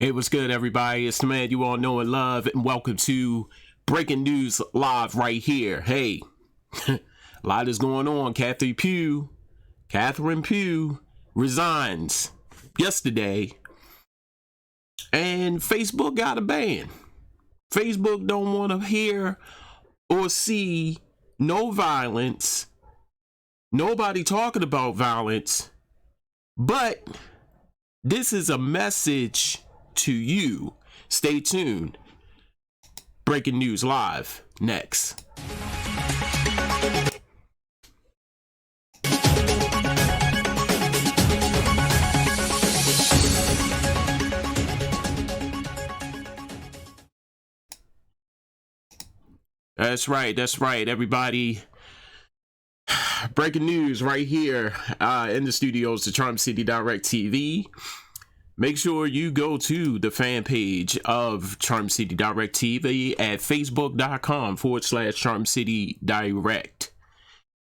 Hey, what's good, everybody? It's the man you all know and love, and welcome to Breaking News Live right here. Hey, a lot is going on. Catherine Pugh resigns yesterday, and Facebook got a ban. Facebook don't want to hear or see no violence, nobody talking about violence, but this is a message to you. Stay tuned. Breaking News Live next. That's right, everybody. Breaking news right here in the studios of Charm City Direct TV. Make sure you go to the fan page of Charm City Direct TV at facebook.com/Charm City Direct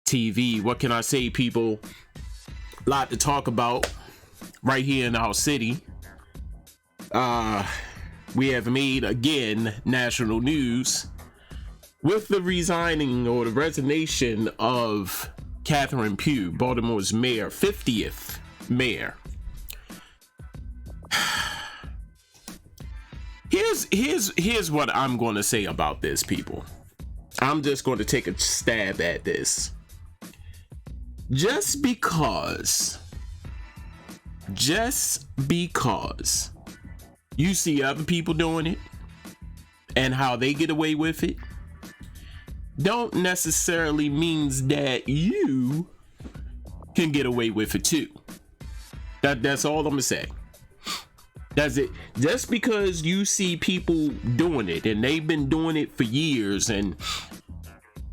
TV. What can I say, people? A lot to talk about right here in our city. We have made again national news with the resigning or the resignation of Catherine Pugh, Baltimore's mayor, 50th mayor. Here's what I'm going to say about this, people. I'm just going to take a stab at this. Just because you see other people doing it and how they get away with it, don't necessarily means that you can get away with it too. That's all I'm gonna say. That's it. Just because you see people doing it and they've been doing it for years, and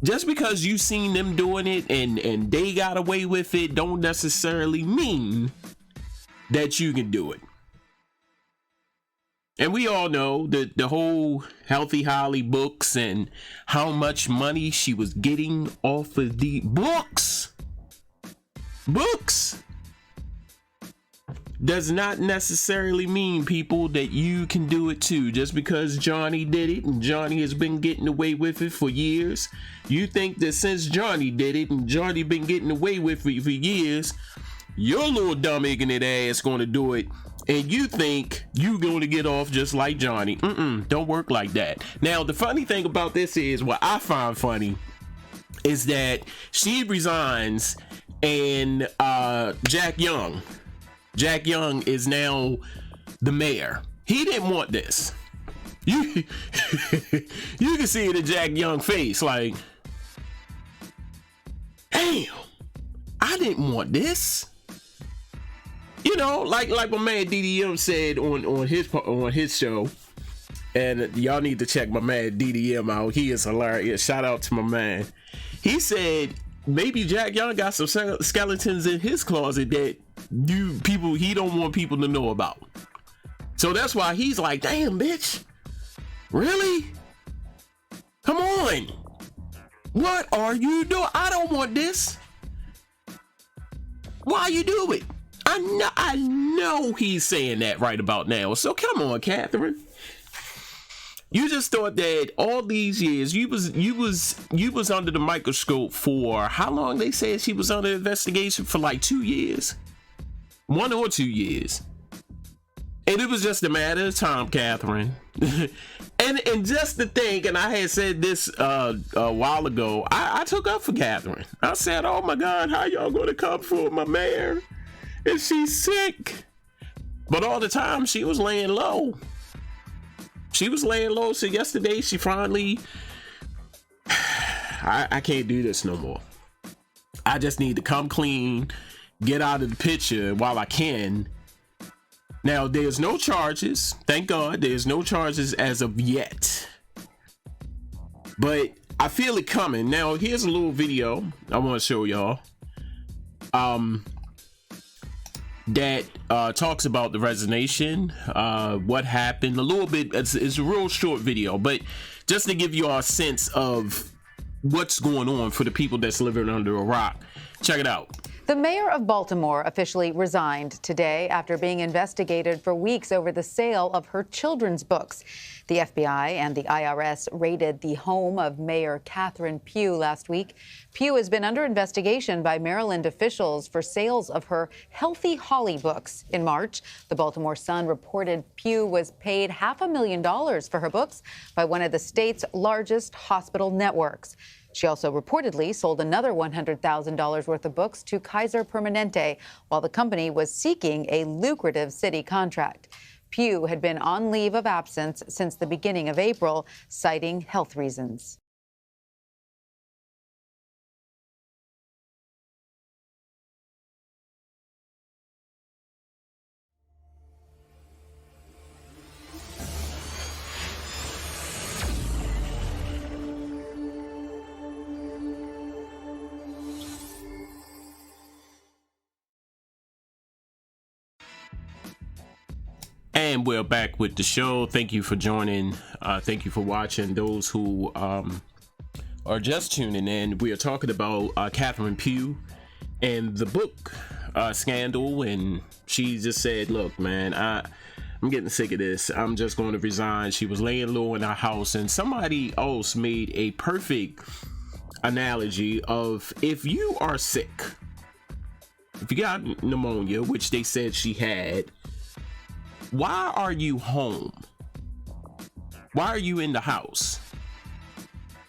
just because you seen them doing it and they got away with it, don't necessarily mean that you can do it. And we all know that the whole Healthy Holly books and how much money she was getting off of the books does not necessarily mean, people, that you can do it too. Just because Johnny did it and Johnny has been getting away with it for years, you think that since Johnny did it and Johnny been getting away with it for years, your little dumb ignorant ass gonna do it, and you think you gonna get off just like Johnny. Don't work like that. Now, the funny thing about this is, what I find funny is that she resigns and Jack Young is now the mayor. He didn't want this. You can see it in Jack Young's face, like, damn, I didn't want this. You know, like my man DDM said on his show, and y'all need to check my man DDM out. He is hilarious. Shout out to my man. He said maybe Jack Young got some skeletons in his closet that he don't want people to know about. So that's why he's like, damn, bitch, really? Come on, what are you doing? I don't want this. Why you do it? I know he's saying that right about now. So come on, Catherine. You just thought that all these years you was under the microscope for how long? They said she was under investigation for like 2 years, 1 or 2 years, and it was just a matter of time, Catherine. and just to think, and I had said this a while ago, I took up for Catherine. I said, oh my God, how y'all gonna come for my mayor? And she's sick. But all the time she was laying low. So yesterday she finally, I can't do this no more. I just need to come clean, get out of the picture while I can. Now, there's no charges. Thank God there's no charges as of yet. But I feel it coming. Now, here's a little video I want to show y'all. That talks about the resignation, what happened, a little bit. It's a real short video, but just to give you a sense of what's going on for the people that's living under a rock. Check it out. The mayor of Baltimore officially resigned today after being investigated for weeks over the sale of her children's books. The FBI and the IRS raided the home of Mayor Catherine Pugh last week. Pugh has been under investigation by Maryland officials for sales of her Healthy Holly books. In March, the Baltimore Sun reported Pugh was paid $500,000 for her books by one of the state's largest hospital networks. She also reportedly sold another $100,000 worth of books to Kaiser Permanente while the company was seeking a lucrative city contract. Pugh had been on leave of absence since the beginning of April, citing health reasons. And we're back with the show. Thank you for joining. Thank you for watching. Those who are just tuning in, we are talking about Catherine Pugh and the book scandal. And she just said, look, man, I'm getting sick of this. I'm just going to resign. She was laying low in her house. And somebody else made a perfect analogy of, if you are sick, if you got pneumonia, which they said she had, why are you home? Why are you in the house?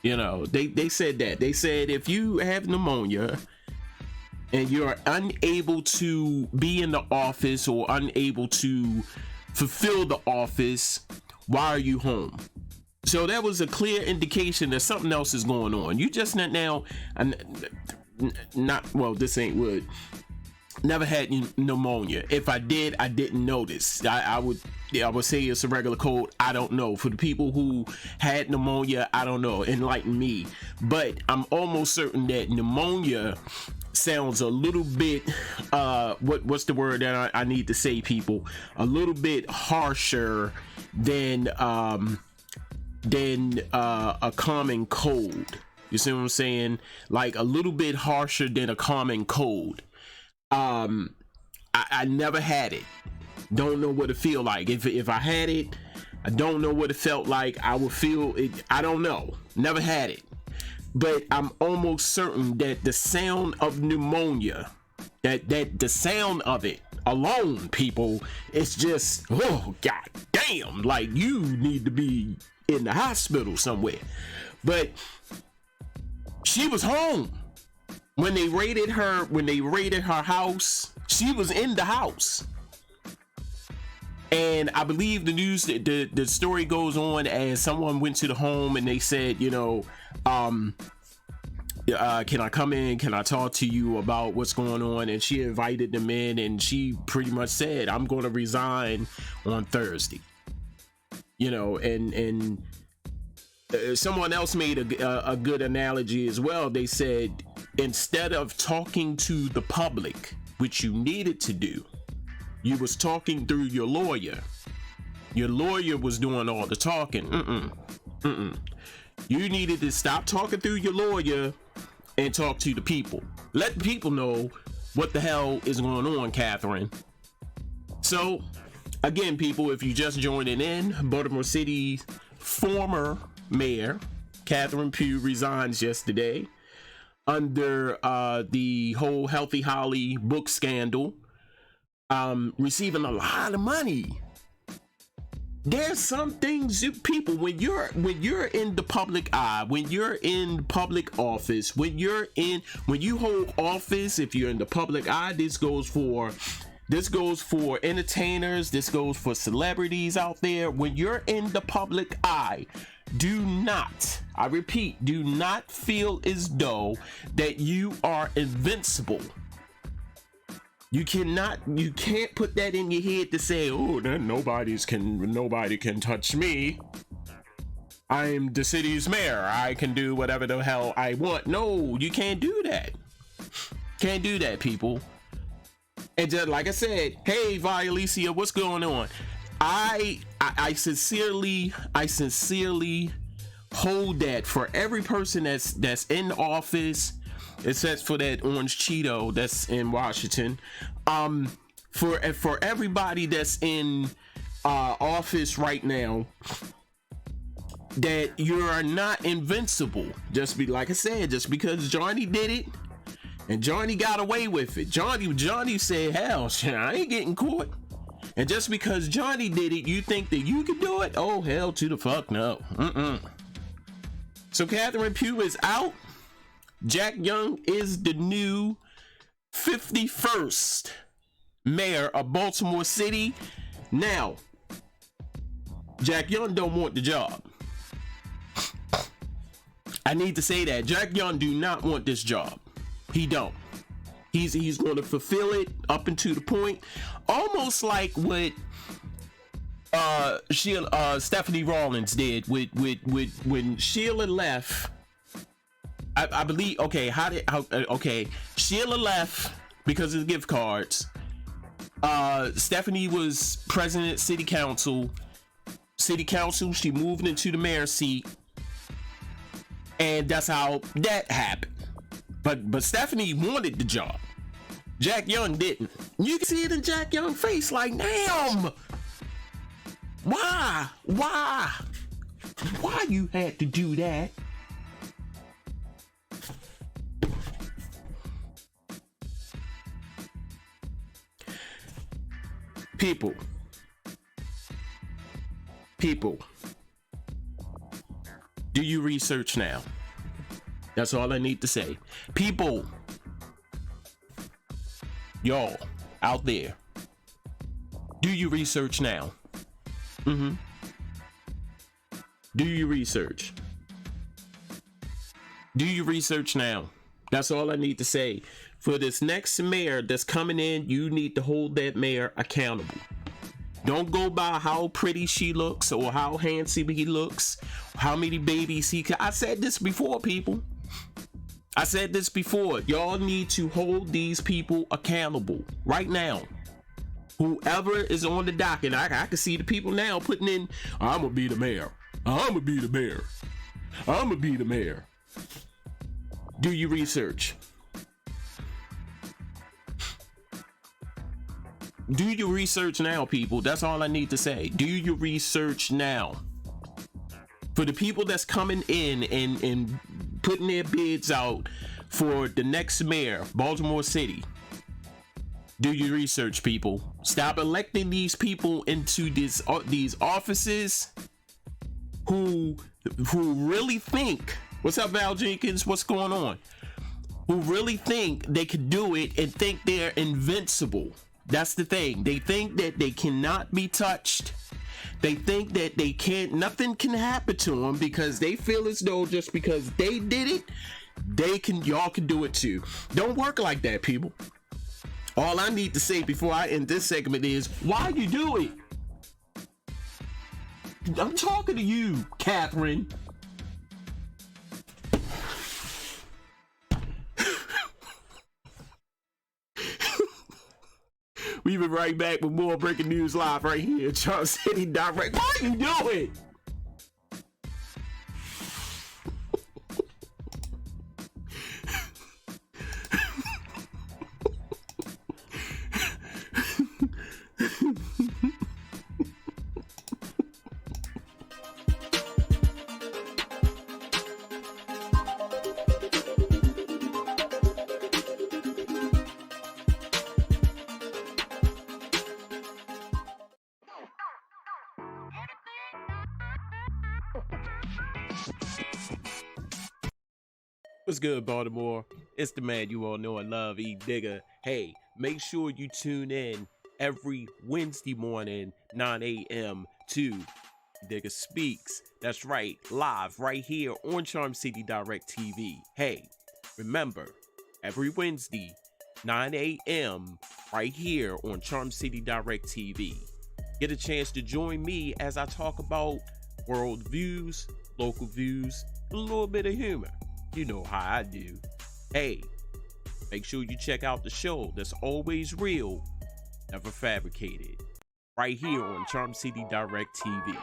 You know, they said that. They said if you have pneumonia and you're unable to be in the office or unable to fulfill the office, why are you home? So that was a clear indication that something else is going on. You just not now, not well, this ain't wood. Never had pneumonia. If I did, I didn't notice. I would say it's a regular cold. I don't know. For the people who had pneumonia, I don't know. Enlighten me. But I'm almost certain that pneumonia sounds a little bit what's the word that I need to say, people? A little bit harsher than a common cold. You see what I'm saying? Like a little bit harsher than a common cold. I never had it. Don't know what it feel like. If I had it, I don't know what it felt like. I would feel it. I don't know. Never had it. But I'm almost certain that the sound of pneumonia, that the sound of it alone, people, it's just, oh god damn, like you need to be in the hospital somewhere. But she was home. When they raided her house, she was in the house. And I believe the news, the story goes on as someone went to the home and they said, you know, can I come in? Can I talk to you about what's going on? And she invited them in and she pretty much said, I'm going to resign on Thursday. You know, and someone else made a good analogy as well. They said, instead of talking to the public, which you needed to do, you was talking through your lawyer. Your lawyer was doing all the talking. You needed to stop talking through your lawyer and talk to the people. Let the people know what the hell is going on, Catherine. So, again, people, if you just joining in, Baltimore City's former mayor, Catherine Pugh, resigns yesterday under the whole Healthy Holly book scandal, receiving a lot of money. There's some things you people, when you're in the public eye, when you're in public office, when you hold office, if you're in the public eye, this goes for entertainers, this goes for celebrities out there. When you're in the public eye, do not, I repeat, do not feel as though that you are invincible. You can't put that in your head to say, oh, then nobody can touch me. I'm the city's mayor. I can do whatever the hell I want. No, you can't do that. Can't do that, people. And just like I said, hey, Violicia, what's going on? I sincerely hold that for every person that's in office except for that orange Cheeto that's in Washington. For everybody that's in office right now, that you are not invincible. Just be like I said, just because Johnny did it and Johnny got away with it. Johnny said, hell, I ain't getting caught. And just because Johnny did it, you think that you can do it? Oh, hell to the fuck no. So Catherine Pugh is out. Jack Young is the new 51st mayor of Baltimore City. Now, Jack Young don't want the job. I need to say that Jack Young do not want this job. He don't. He's going to fulfill it up until the point, almost like what Stephanie Rawlins did with when Sheila left. I believe. Okay, okay, Sheila left because of the gift cards. Stephanie was president city council. She moved into the mayor's seat, and that's how that happened. But Stephanie wanted the job. Jack Young didn't. You can see it in Jack Young's face, like, damn. Why you had to do that? People, do you research now? That's all I need to say. People, y'all out there, do you research now? Do you research? Do you research now? That's all I need to say. For this next mayor that's coming in, you need to hold that mayor accountable. Don't go by how pretty she looks or how handsome he looks, how many babies he can. I said this before, people. I said this before. Y'all need to hold these people accountable right now. Whoever is on the docket, I can see the people now putting in, I'm gonna be the mayor. I'm gonna be the mayor. I'm gonna be the mayor. Do you research? Do your research now, people. That's all I need to say. Do your research now. For the people that's coming in and putting their bids out for the next mayor, Baltimore City, do your research, people. Stop electing these people into these offices who really think, what's up, Val Jenkins? What's going on? Who really think they can do it and think they're invincible. That's the thing. They think that they cannot be touched. They think that they can't, nothing can happen to them because they feel as though just because they did it, y'all can do it too. Don't work like that, people. All I need to say before I end this segment is, why you do it? I'm talking to you, Catherine. We be right back with more breaking news live right here, Charm City Direct. Why you do it? What's good, Baltimore? It's the man you all know and love, E Digger. Hey, make sure you tune in every Wednesday morning, 9 a.m. to Digger Speaks. That's right, live right here on Charm City Direct TV. Hey, remember, every Wednesday, 9 a.m. right here on Charm City Direct TV. Get a chance to join me as I talk about world views, local views, a little bit of humor. You know how I do. Hey, make sure you check out the show that's always real, never fabricated. Right here on Charm City Direct TV.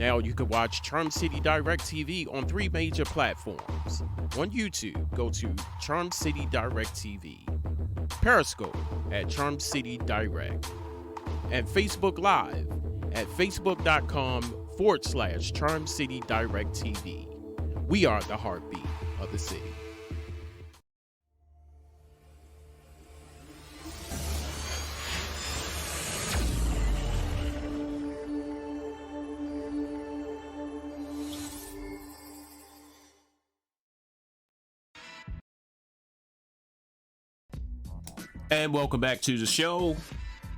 Now you can watch Charm City Direct TV on 3 major platforms. On YouTube, go to Charm City Direct TV, Periscope at Charm City Direct, and Facebook Live at facebook.com/Charm City Direct TV. We are the heartbeat of the city. And welcome back to the show,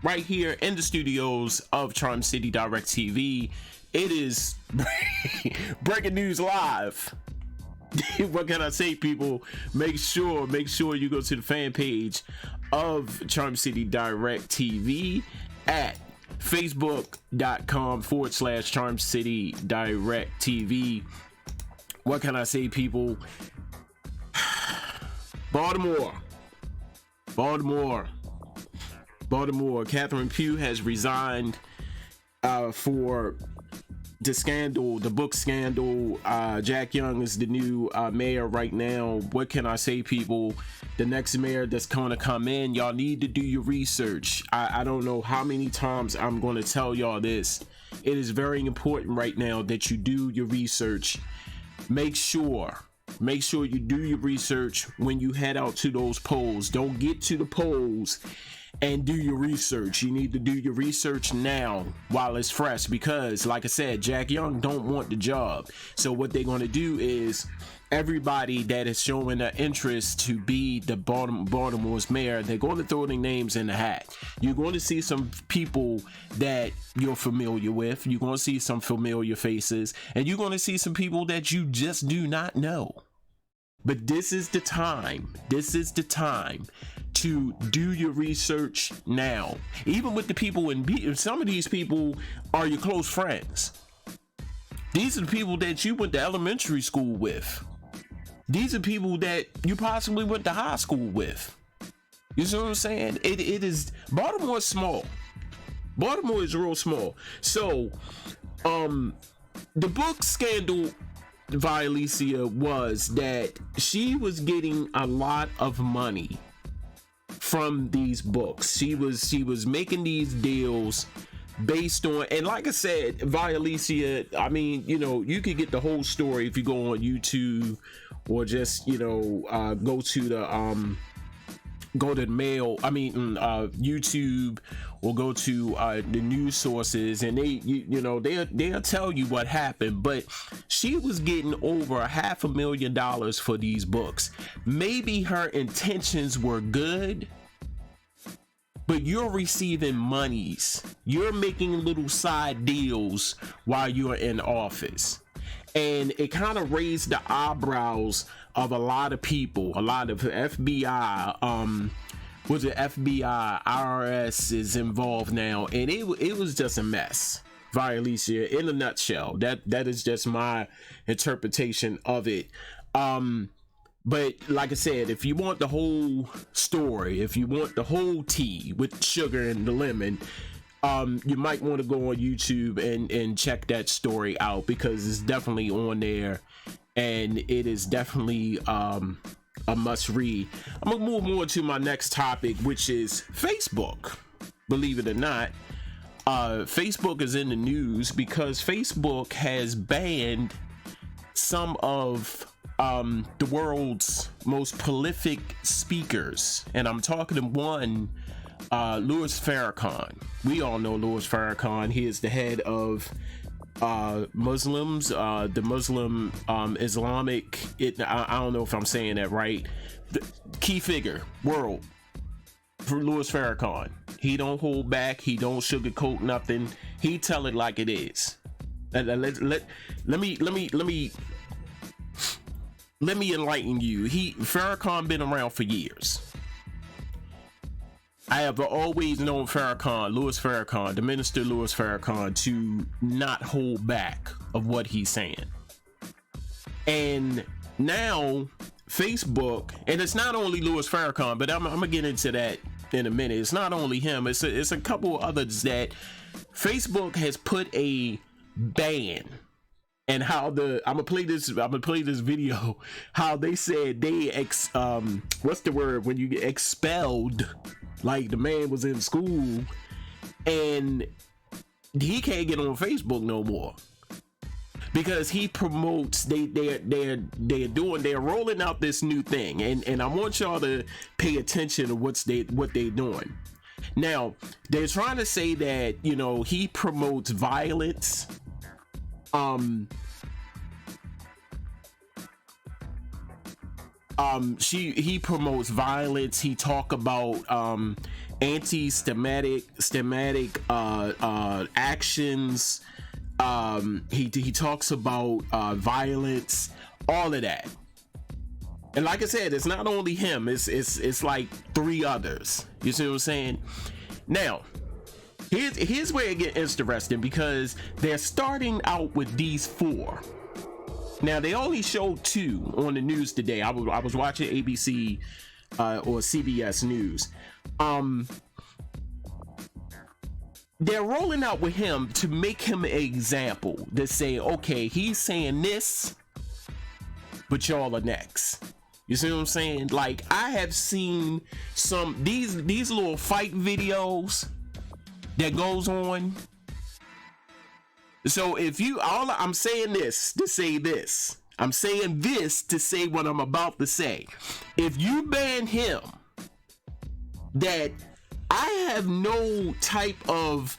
right here in the studios of Charm City Direct TV. It is breaking news live. What can I say, people? Make sure you go to the fan page of Charm City Direct TV at facebook.com/Charm City Direct TV. What can I say, people? Baltimore. Catherine Pugh has resigned for the book scandal. Jack Young is the new mayor right now. What can I say, people? The next mayor that's gonna come in, y'all need to do your research. I don't know how many times I'm gonna tell y'all this. It is very important right now that you do your research. Make sure you do your research when you head out to those polls. Don't get to the polls and do your research. You need to do your research now while it's fresh, because like I said, Jack Young don't want the job. So what they're going to do is everybody that is showing an interest to be the Baltimore's mayor, they're going to throw their names in the hat. You're going to see some people that you're familiar with. You're going to see some familiar faces, and you're going to see some people that you just do not know. But this is the time to do your research now. Even with the people some of these people are your close friends. These are the people that you went to elementary school with. These are people that you possibly went to high school with. You see what I'm saying? It is, Baltimore is small. Baltimore is real small. So, the book scandal, Vialicia, was that she was getting a lot of money from these books. She was making these deals based on, and like I said, Vialicia, I mean, you could get the whole story if you go on YouTube, or just go to the YouTube, or go to the news sources, and they'll tell you what happened. But she was getting over $500,000 for these books. Maybe her intentions were good, but you're receiving monies. You're making little side deals while you're in office. And it kind of raised the eyebrows of a lot of people, a lot of FBI, FBI, IRS is involved now, and it was just a mess. Vialicia, in a nutshell. That is just my interpretation of it. But like I said, if you want the whole story, if you want the whole tea with sugar and the lemon, you might want to go on YouTube and check that story out, because it's definitely on there, and it is definitely a must read. I'm gonna move more to my next topic, which is Facebook. Believe it or not, Facebook is in the news because Facebook has banned some of the world's most prolific speakers, and I'm talking to one, Louis Farrakhan. We all know Louis Farrakhan. He is the head of Muslims, the Muslim Islamic, I don't know if I'm saying that right, the key figure world for Louis Farrakhan. He don't hold back, he don't sugarcoat nothing, he tell it like it is. Let me enlighten you. Farrakhan been around for years. I have always known Farrakhan, Louis Farrakhan, the minister Louis Farrakhan, to not hold back of what he's saying. And now Facebook, and it's not only Louis Farrakhan, but I'm gonna get into that in a minute. It's not only him, it's a couple others that Facebook has put a ban. And how I'm gonna play this video, how they said they what's the word when you get expelled, like the man was in school and he can't get on Facebook no more because he promotes they're rolling out this new thing, and I want y'all to pay attention to what they're doing. Now they're trying to say that, you know, he promotes violence. He promotes violence. He talk about anti-Semitic actions. He talks about violence, all of that. And like I said, it's not only him. It's like 3 others. You see what I'm saying? Now, here's where it gets interesting, because they're starting out with these 4. Now they only showed 2 on the news today. I was watching ABC or CBS News. They're rolling out with him to make him an example. To say, okay, he's saying this, but y'all are next. You see what I'm saying? Like, I have seen these little fight videos that goes on. So I'm saying this to say this. I'm saying this to say what I'm about to say. If you ban him, that I have no type of,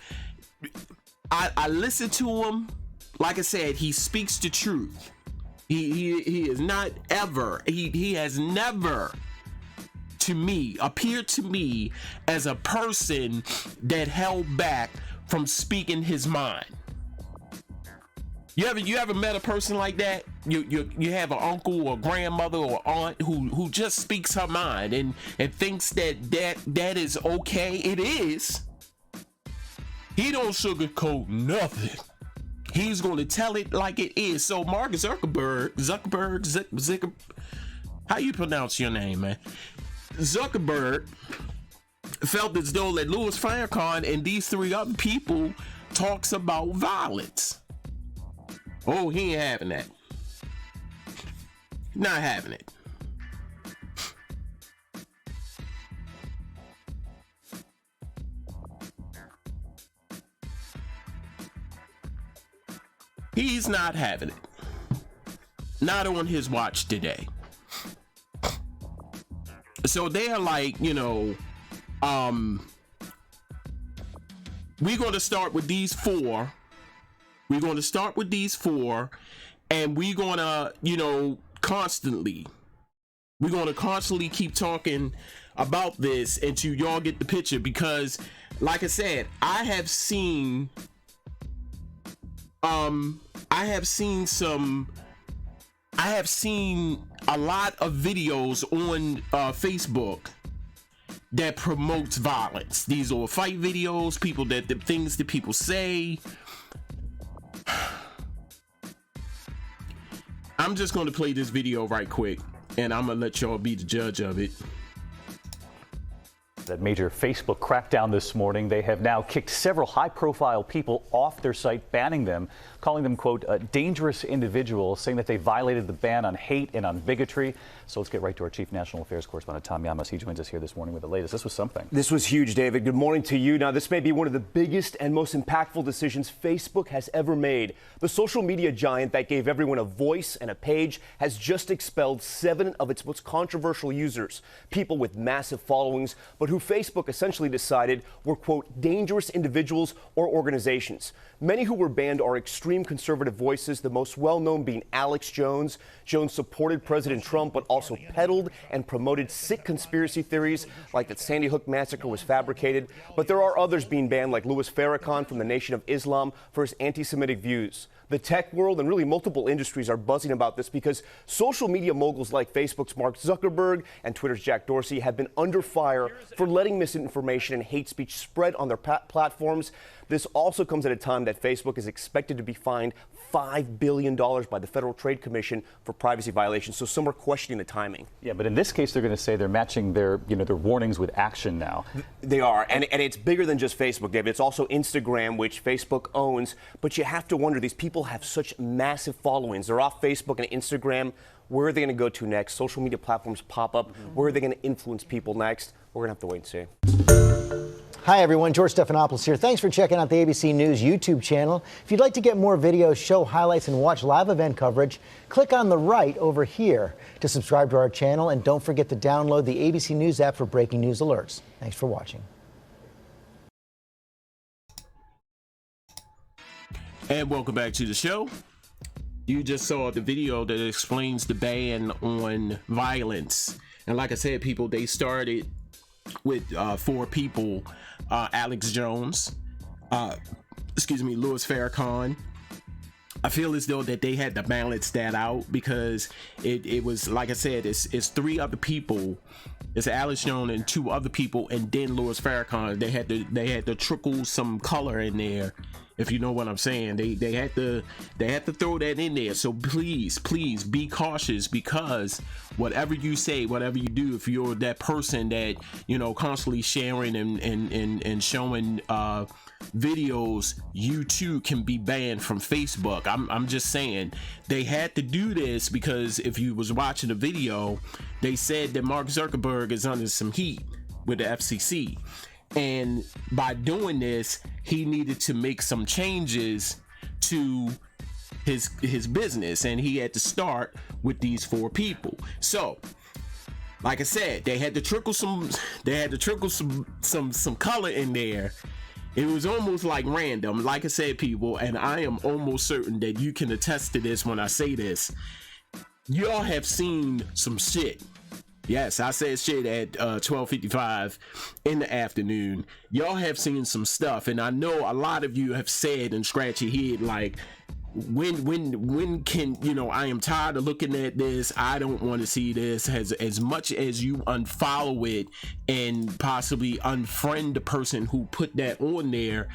I listen to him. Like I said, he speaks the truth. He is not ever, he has never to me appeared to me as a person that held back from speaking his mind. You ever met a person like that? You have an uncle or grandmother or aunt who just speaks her mind and thinks that is okay. It is. He don't sugarcoat nothing. He's going to tell it like it is. So Mark Zuckerberg, how you pronounce your name, man? Zuckerberg felt as though that Louis Farrakhan and these 3 other people talks about violence. Oh, he ain't having that. Not having it. He's not having it. Not on his watch today. So they're like, you know, we're going to start with these 4. We're going to start with these 4, and we're going to, you know, constantly keep talking about this until y'all get the picture, because like I said, I have seen a lot of videos on Facebook that promotes violence. These are fight videos, the things that people say. I'm just going to play this video right quick, and I'm going to let y'all be the judge of it. That major Facebook crackdown this morning, they have now kicked several high-profile people off their site, banning them, calling them, quote, dangerous individuals, saying that they violated the ban on hate and on bigotry. So let's get right to our Chief National Affairs Correspondent, Tom Llamas. He joins us here this morning with the latest. This was something. This was huge, David. Good morning to you. Now, this may be one of the biggest and most impactful decisions Facebook has ever made. The social media giant that gave everyone a voice and a page has just expelled 7 of its most controversial users, people with massive followings, but who Facebook essentially decided were, quote, dangerous individuals or organizations. Many who were banned are extreme conservative voices, the most well-known being Alex Jones. Jones supported President Trump, but also peddled and promoted sick conspiracy theories like that Sandy Hook massacre was fabricated. But there are others being banned, like Louis Farrakhan from the Nation of Islam for his anti-Semitic views. The tech world and really multiple industries are buzzing about this because social media moguls like Facebook's Mark Zuckerberg and Twitter's Jack Dorsey have been under fire for letting misinformation and hate speech spread on their platforms. This also comes at a time that Facebook is expected to be fined $5 billion by the Federal Trade Commission for privacy violations. So some are questioning the timing. Yeah, but in this case, they're going to say they're matching their warnings with action now. They are, and it's bigger than just Facebook, David. It's also Instagram, which Facebook owns. But you have to wonder, these people have such massive followings. They're off Facebook and Instagram. Where are they going to go to next? Social media platforms pop up. Where are they going to influence people next? We're going to have to wait and see. Hi, everyone. George Stephanopoulos here. Thanks for checking out the ABC News YouTube channel. If you'd like to get more videos, show highlights, and watch live event coverage, click on the right over here to subscribe to our channel. And don't forget to download the ABC News app for breaking news alerts. Thanks for watching. And welcome back to the show. You just saw the video that explains the ban on violence. And like I said, people, they started with 4 people, Alex Jones, Louis Farrakhan. I feel as though that they had to balance that out, because it was, like I said, it's 3 other people. It's Alex Jones and 2 other people, and then Louis Farrakhan. They had to trickle some color in there, if you know what I'm saying. They had to throw that in there. So please be cautious, because whatever you say, whatever you do, if you're that person that, you know, constantly sharing and showing videos, you too can be banned from Facebook. I'm just saying, they had to do this, because if you was watching the video, they said that Mark Zuckerberg is under some heat with the FCC. And by doing this, he needed to make some changes to his business, and he had to start with these 4 people. So, like I said, they had to trickle some color in there. It was almost like random, like I said, people, and I am almost certain that you can attest to this when I say this. Y'all have seen some shit. Yes, I said shit at 12:55 in the afternoon. Y'all have seen some stuff, and I know a lot of you have said and scratched your head like, when can, you know, I am tired of looking at this. I don't want to see this. As much as you unfollow it and possibly unfriend the person who put that on there,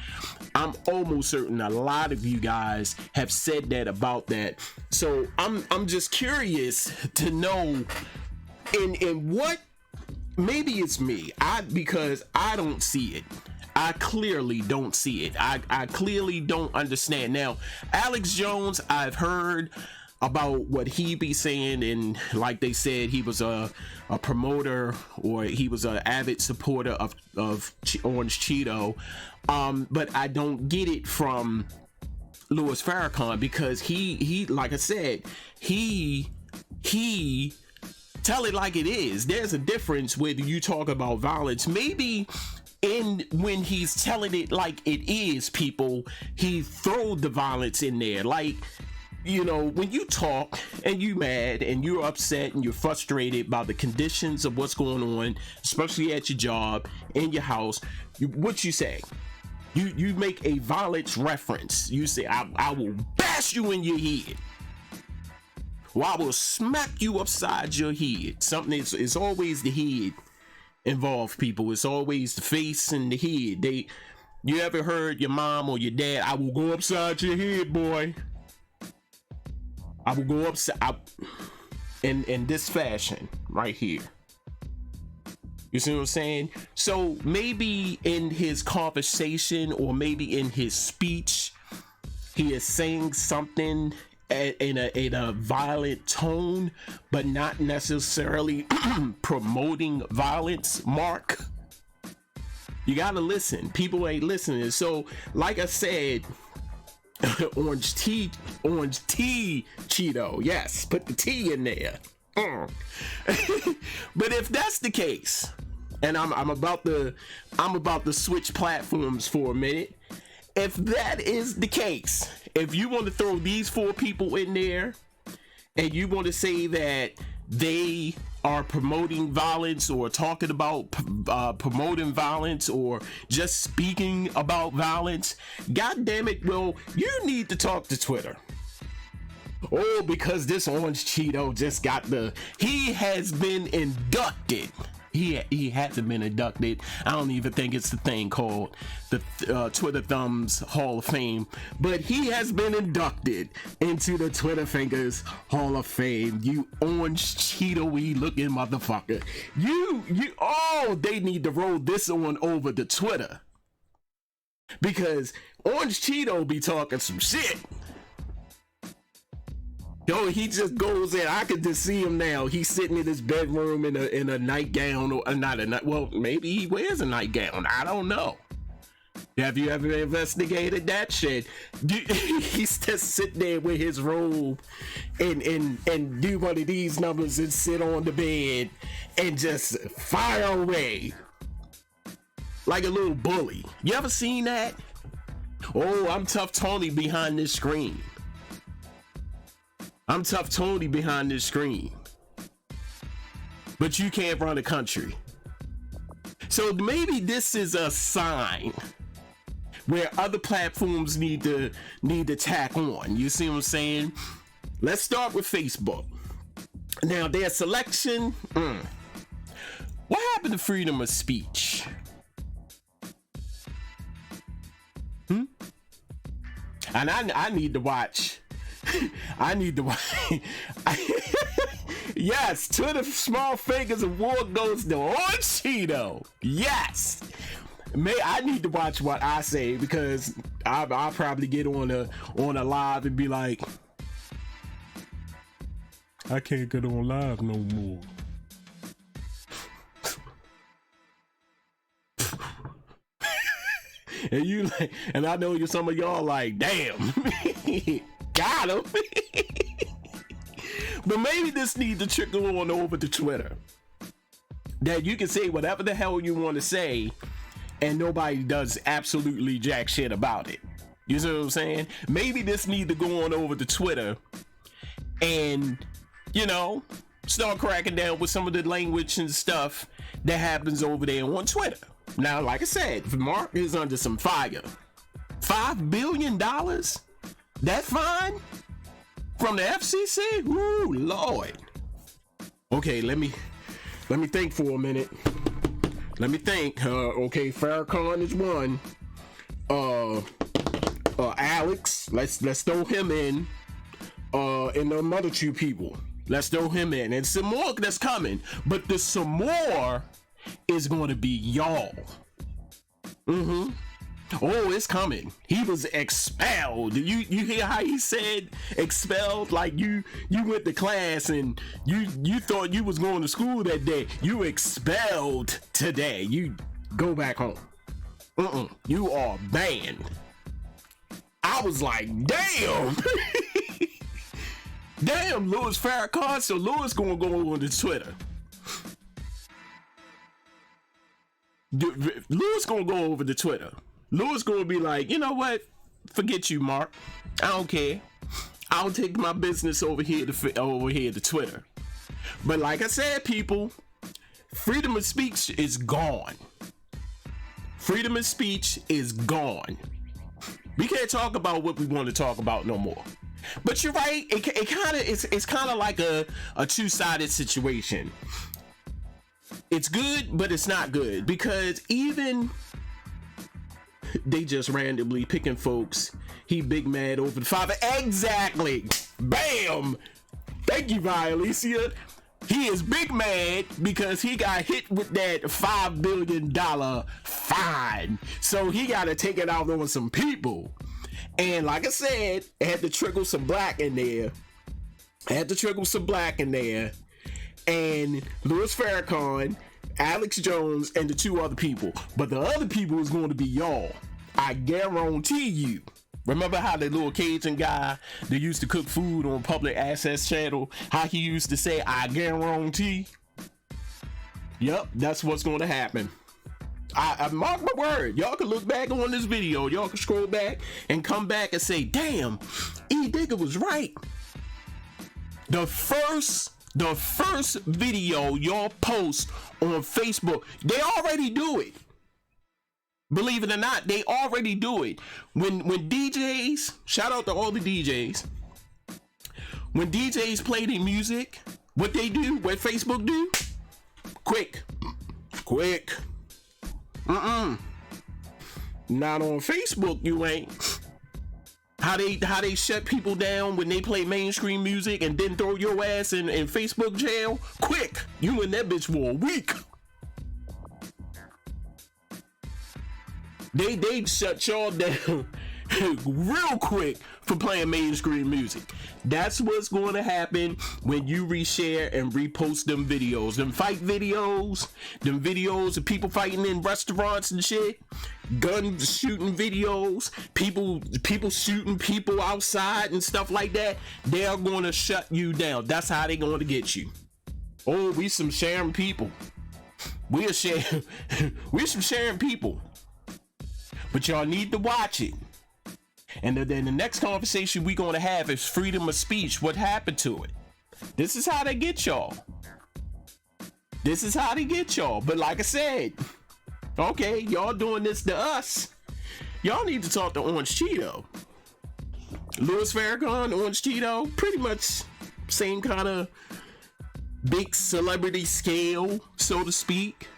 I'm almost certain a lot of you guys have said that about that. So I'm just curious to know, in what, maybe it's me, because I don't see it. I clearly don't see it. I clearly don't understand. Now, Alex Jones, I've heard about what he be saying, and like they said, he was a promoter, or he was an avid supporter of Orange Cheeto, but I don't get it from Louis Farrakhan, because he like I said, he tell it like it is. There's a difference whether you talk about violence, maybe. And when he's telling it like it is, people, he throw the violence in there. Like, you know, when you talk and you mad and you're upset and you're frustrated by the conditions of what's going on, especially at your job, in your house, what you say? You make a violence reference. You say, I will bash you in your head. Or I will smack you upside your head. Something is always the head involved, people. It's always the face and the head. You ever heard your mom or your dad, I will go upside your head, boy. I will go upside in this fashion right here. You see what I'm saying? So maybe in his conversation, or maybe in his speech, he is saying something in a violent tone, but not necessarily promoting violence. Mark, you gotta listen. People ain't listening. So like I said, orange tea Cheeto, yes, put the T in there. But if that's the case, and I'm about to switch platforms for a minute. If that is the case, if you want to throw these 4 people in there, and you want to say that they are promoting violence, or talking about promoting violence, or just speaking about violence, god damn it, well, you need to talk to Twitter. Oh, because this Orange Cheeto just got he has been inducted. he hasn't been inducted. I don't even think it's the thing called the Twitter Thumbs Hall of Fame, but he has been inducted into the Twitter Fingers Hall of Fame. You orange Cheeto-y looking motherfucker. They need to roll this on over to Twitter, because Orange Cheeto be talking some shit. Yo, he just goes in. I can just see him now. He's sitting in his bedroom in a nightgown, or not a night. Well, maybe he wears a nightgown. I don't know. Have you ever investigated that shit? He's just sitting there with his robe and do one of these numbers and sit on the bed and just fire away like a little bully. You ever seen that? Oh, I'm Tough Tony behind this screen. I'm Tough Tony behind this screen. But you can't run a country. So maybe this is a sign where other platforms need to tack on. You see what I'm saying? Let's start with Facebook. Now, their selection. What happened to freedom of speech? And I need to watch. I need to watch. Yes, Twitter Small Fingers Award goes to Orange Cheeto. Yes. I need to watch what I say, because I'll probably get on a live and be like, I can't get on live no more. And I know some of y'all like, damn, got him. But maybe this needs to trickle on over to Twitter, that you can say whatever the hell you want to say and nobody does absolutely jack shit about it. You see what I'm saying? Maybe this need to go on over to Twitter and, start cracking down with some of the language and stuff that happens over there on Twitter. Now, like I said, Mark is under some fire. $5 billion? That fine? From the FCC? Ooh, Lord. Okay, let me think for a minute. Let me think. Okay, Farrakhan is one. Alex, let's throw him in. And the other two people, let's throw him in. And some more that's coming, but the some more is going to be y'all. Oh, it's coming. He was expelled. You hear how he said expelled? Like you went to class and you thought you was going to school that day. You expelled today. You go back home. You are banned. I was like, damn. Damn, Louis Farrakhan. So Louis gonna go on to Twitter. Louis gonna go over to Twitter. Louis gonna be like, you know what? Forget you, Mark. I don't care. I'll take my business over here to Twitter. But like I said, people, freedom of speech is gone. Freedom of speech is gone. We can't talk about what we want to talk about no more. But you're right. It's kind of like a two-sided situation. It's good, but it's not good, because even they just randomly picking folks. He big mad over the father. Exactly. Bam. Thank you, Violicia. He is big mad because he got hit with that $5 billion fine. So he got to take it out on some people. And like I said, it had to trickle some black in there. And Louis Farrakhan, Alex Jones, and the two other people. But the other people is going to be y'all. I guarantee you. Remember how the little Cajun guy that used to cook food on Public Access Channel, how he used to say, I guarantee? Yep, that's what's going to happen. I mark my word. Y'all can look back on this video. Y'all can scroll back and come back and say, damn, E. Digger was right. The first video y'all post on Facebook, they already do it. Believe it or not, they already do it. When DJs, shout out to all the DJs, when DJs play their music, what they do, what Facebook do, quick, quick. Not on Facebook, you ain't. How they shut people down when they play mainstream music and then throw your ass in Facebook jail? Quick! You in that bitch for a week. They shut y'all down real quick for playing mainstream music. That's what's going to happen when you reshare and repost them videos. Them fight videos, them videos of people fighting in restaurants and shit. Gun shooting videos, people shooting people outside and stuff like that. They're going to shut you down. That's how they're going to get you. Oh, we some sharing people. We're some sharing people. But y'all need to watch it. And then the next conversation we're going to have is freedom of speech. What happened to it? This is how they get y'all. This is how they get y'all. But like I said, okay, y'all doing this to us. Y'all need to talk to Orange Cheeto. Louis Farrakhan, Orange Cheeto, pretty much same kind of big celebrity scale, so to speak.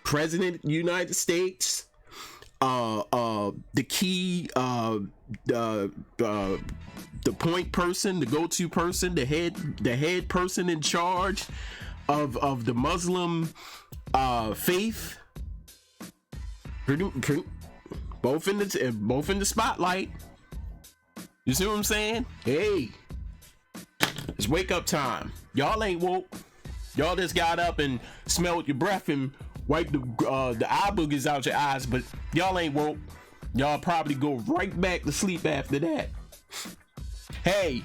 President of the United States. The key, the point person, the go-to person, the head person in charge of the Muslim faith. Both in the spotlight. You see what I'm saying? Hey, it's wake up time. Y'all ain't woke. Y'all just got up and smelled your breath and wipe the eye boogers out your eyes, but y'all ain't woke. Y'all probably go right back to sleep after that. Hey,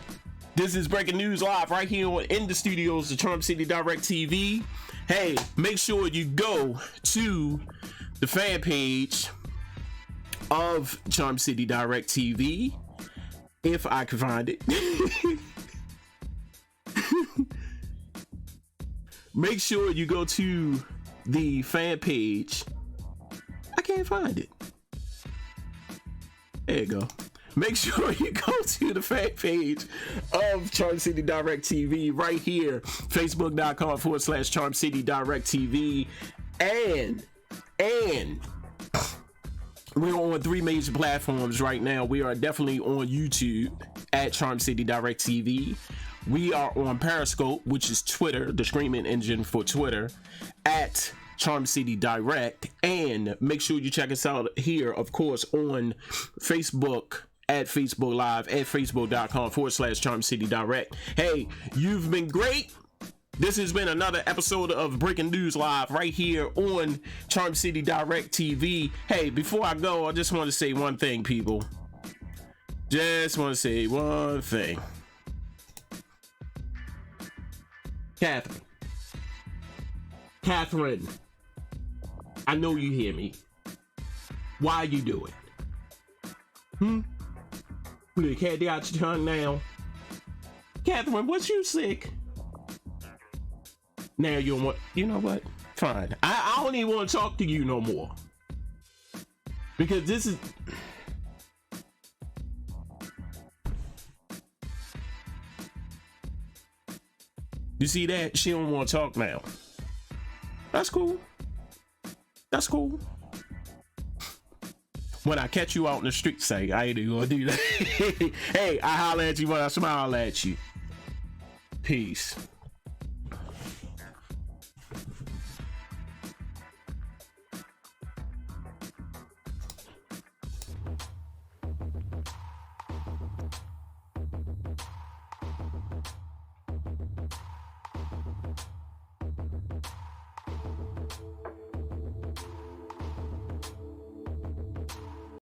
this is Breaking News Live right here in the studios of Charm City Direct TV. Hey, make sure you go to the fan page of Charm City Direct TV, if I can find it. Make sure you go to the fan page. I can't find it. There you go. Make sure you go to the fan page of Charm City Direct TV right here, facebook.com/Charm City Direct TV. And we're on 3 major platforms right now. We are definitely on YouTube at Charm City Direct TV. We are on Periscope, which is Twitter, the streaming engine for Twitter, at Charm City Direct. And make sure you check us out here, of course, on Facebook at Facebook Live at facebook.com/Charm City Direct. Hey, you've been great. This has been another episode of Breaking News Live right here on Charm City Direct TV. Hey, before I go, I just want to say one thing, people. Just want to say one thing. Catherine, I know you hear me. Why you do it? Look, candy out your tongue now. Catherine, was you sick? Now you don't want, you know what? Fine. I don't even want to talk to you no more. Because this is... You see that? She don't want to talk now. That's cool. That's cool. When I catch you out in the street, say, I ain't even gonna do that. Hey, I holler at you when I smile at you. Peace.